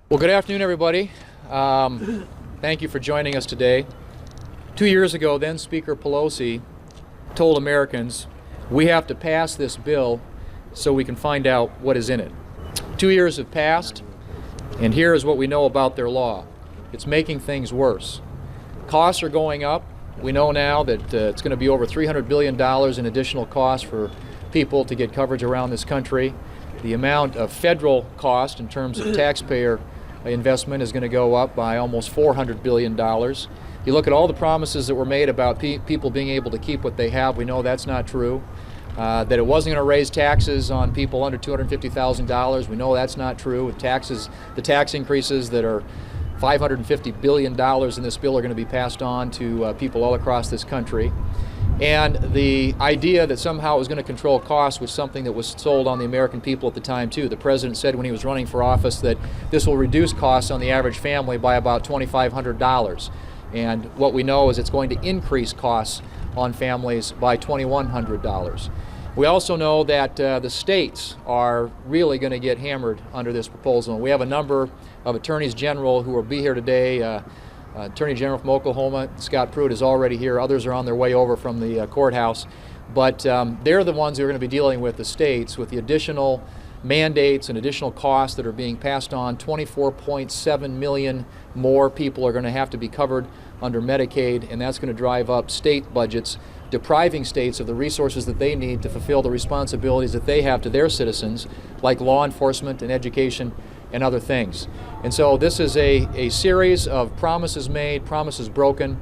Well, good afternoon, everybody. Thank you for joining us today. 2 years ago, then Speaker Pelosi told Americans, we have to pass this bill so we can find out what is in it. 2 years have passed, and here is what we know about their law. It's making things worse. Costs are going up. We know now that it's going to be over $300 billion in additional costs for people to get coverage around this country. The amount of federal cost in terms of taxpayer investment is going to go up by almost $400 billion. You look at all the promises that were made about people being able to keep what they have. We know that's not true. That it wasn't going to raise taxes on people under $250,000. We know that's not true. With taxes, the tax increases that are $550 billion in this bill are going to be passed on to people all across this country. And the idea that somehow it was going to control costs was something that was sold on the American people at the time, too. The president said when he was running for office that this will reduce costs on the average family by about $2,500. And what we know is it's going to increase costs on families by $2,100. We also know that the states are really going to get hammered under this proposal. We have a number of attorneys general who will be here today. Attorney General from Oklahoma, Scott Pruitt, is already here. Others are on their way over from the courthouse. But they're the ones who are going to be dealing with the states with the additional mandates and additional costs that are being passed on. 24.7 million more people are going to have to be covered under Medicaid, and that's going to drive up state budgets, depriving states of the resources that they need to fulfill the responsibilities that they have to their citizens, like law enforcement and education and other things. And so this is a series of promises made, promises broken.